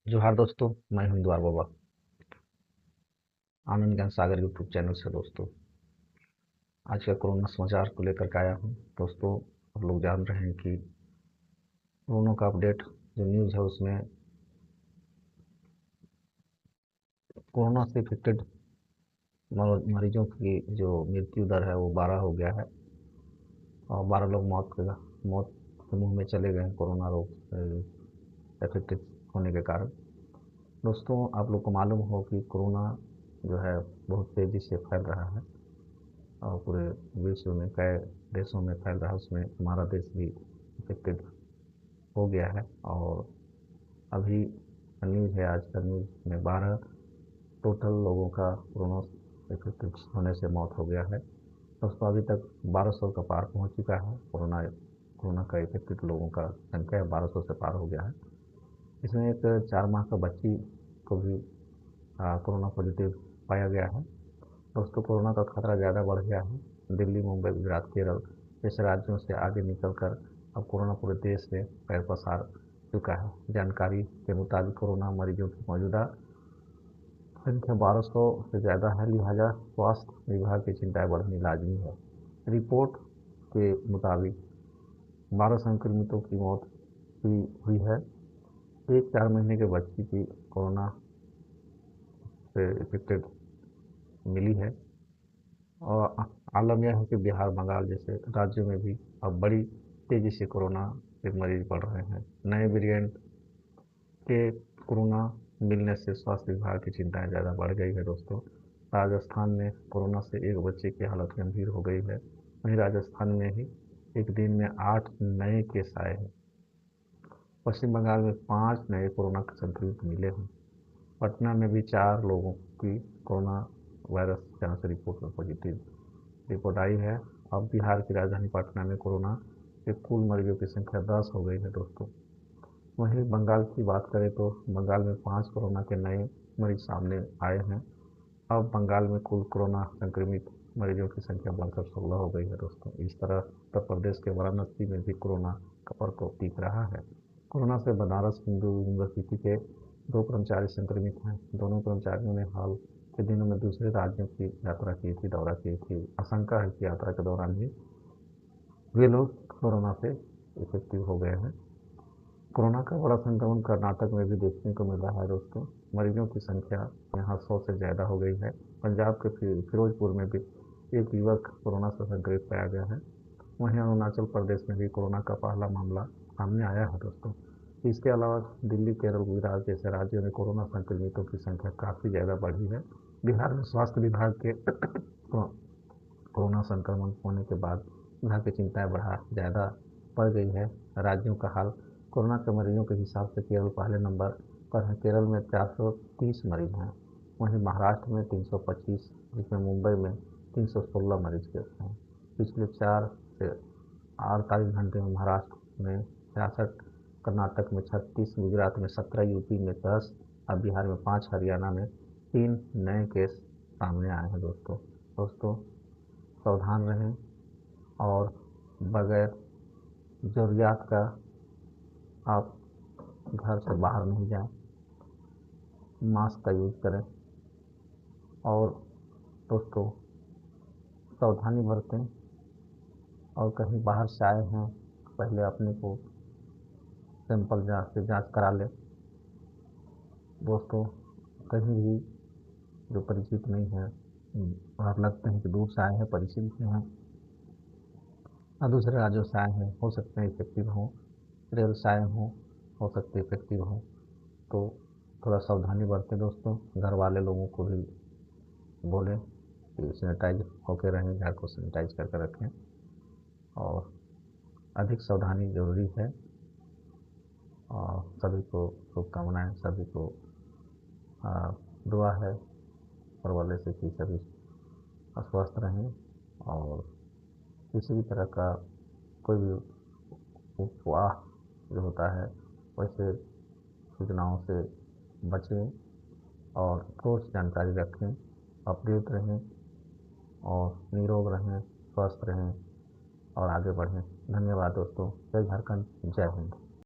जोहार दोस्तों। मैं हूं द्वार बाबा, आनंद ज्ञान सागर यूट्यूब चैनल से। दोस्तों, आज का कोरोना समाचार को लेकर के आया हूं। दोस्तों, आप लोग जान रहे हैं कि कोरोना का अपडेट जो न्यूज़ है उसमें कोरोना से इफेक्टेड मरीजों की जो मृत्यु दर है वो 12 हो गया है और 12 लोग मौत के मुंह में चले गए हैं कोरोना रोग इफेक्टेड होने के कारण। दोस्तों, आप लोग को मालूम हो कि कोरोना जो है बहुत तेज़ी से फैल रहा है और पूरे विश्व में कई देशों में फैल रहा है। उसमें हमारा देश भी इफेक्टेड हो गया है और अभी न्यूज़ है, आज का न्यूज़ में 12 टोटल लोगों का कोरोना इफेक्टेड होने से मौत हो गया है। दोस्तों, अभी तक 1200 का पार पहुंच चुका है। कोरोना का इफेक्टेड लोगों का संख्या 1200 से पार हो गया है। इसमें एक 4 माह का बच्ची को भी कोरोना पॉजिटिव पाया गया है। दोस्तों, कोरोना का खतरा ज़्यादा बढ़ गया है। दिल्ली, मुंबई, गुजरात, केरल जैसे राज्यों से आगे निकलकर अब कोरोना पूरे देश में पैर पसार चुका है। जानकारी के मुताबिक कोरोना मरीजों की मौजूदा संख्या 1200 से ज़्यादा है, लिहाजा स्वास्थ्य विभाग की चिंताएं बढ़नी लाजमी है। रिपोर्ट के मुताबिक 12 संक्रमितों की मौत हुई है। एक 4 महीने के बच्ची की कोरोना से इफेक्टेड मिली है और आलम यह है कि बिहार, बंगाल जैसे राज्यों में भी अब बड़ी तेजी से कोरोना के मरीज बढ़ रहे हैं। नए वेरिएंट के कोरोना मिलने से स्वास्थ्य विभाग की चिंताएं ज़्यादा बढ़ गई है। दोस्तों, राजस्थान में कोरोना से एक बच्चे की हालत गंभीर हो गई है। वहीं राजस्थान में ही एक दिन में 8 नए केस आए हैं। पश्चिम बंगाल में 5 नए कोरोना संक्रमित मिले हैं। पटना में भी 4 लोगों की कोरोना वायरस जांच रिपोर्ट में पॉजिटिव रिपोर्ट आई है। अब बिहार की राजधानी पटना में कोरोना के कुल मरीजों की संख्या 10 हो गई है। दोस्तों, वहीं बंगाल की बात करें तो बंगाल में 5 कोरोना के नए मरीज सामने आए हैं। अब बंगाल में कुल कोरोना संक्रमित मरीजों की संख्या बढ़कर 16 हो गई है। दोस्तों, इस तरह उत्तर प्रदेश के वाराणसी में भी कोरोना का प्रकोप दिख रहा है। कोरोना से बनारस हिंदू यूनिवर्सिटी के 2 कर्मचारी संक्रमित हैं। दोनों कर्मचारियों ने हाल के दिनों में दूसरे राज्यों की दौरा की थी। आशंका है कि यात्रा के दौरान ही वे लोग कोरोना से इफेक्टिव हो गए हैं। कोरोना का बड़ा संक्रमण कर्नाटक में भी देखने को मिल रहा है। दोस्तों, मरीजों की संख्या यहाँ 100 से ज़्यादा हो गई है। पंजाब के फिरोजपुर में भी एक युवक कोरोना से संक्रमित पाया गया है। वहीं अरुणाचल प्रदेश में भी कोरोना का पहला मामला सामने आया है। दोस्तों, इसके अलावा दिल्ली, केरल, गुजरात जैसे राज्यों में कोरोना संक्रमितों की संख्या काफ़ी ज़्यादा बढ़ी है। बिहार में स्वास्थ्य विभाग के कोरोना संक्रमण होने के बाद विभाग की चिंताएं बढ़ा ज़्यादा बढ़ गई है। राज्यों का हाल कोरोना के मरीजों के हिसाब से केरल पहले नंबर पर है। केरल में 430 मरीज हैं। वहीं महाराष्ट्र में 325, जिसमें मुंबई में 316 मरीज के हैं। पिछले 4 से 48 घंटे में महाराष्ट्र में 66, कर्नाटक में 36, गुजरात में 17, यूपी में 10 और बिहार में 5, हरियाणा में 3 नए केस सामने आए हैं। दोस्तों, सावधान रहें और बगैर ज़रूरियात का आप घर से बाहर नहीं जाएं। मास्क का यूज़ करें और दोस्तों, सावधानी बरतें और कहीं बाहर से आए हैं पहले अपने को सैंपल जांच करा लें। दोस्तों, कहीं भी जो परिचित नहीं है और लगते हैं कि दूर से आए हैं, परिचित नहीं हैं और दूसरे राज्यों से आए हैं, हो सकते हैं इफेक्टिव हों, रेल से आए हों, हो सकते इफेक्टिव हों, तो थोड़ा सावधानी बरतें। दोस्तों, घर वाले लोगों को भी बोलें कि सैनिटाइज होकर रहें, घर को सैनिटाइज करके रखें और अधिक सावधानी ज़रूरी है। और सभी को शुभकामनाएं, सभी को दुआ है ऊपर वाले से कि सभी स्वस्थ रहें और किसी भी तरह का कोई भी अफवाह जो होता है वैसे सूचनाओं से बचें और ठोस जानकारी रखें, अपडेट रहें और निरोग रहें, स्वस्थ रहें और आगे बढ़ें। धन्यवाद दोस्तों। जय झारखंड, जय हिंद।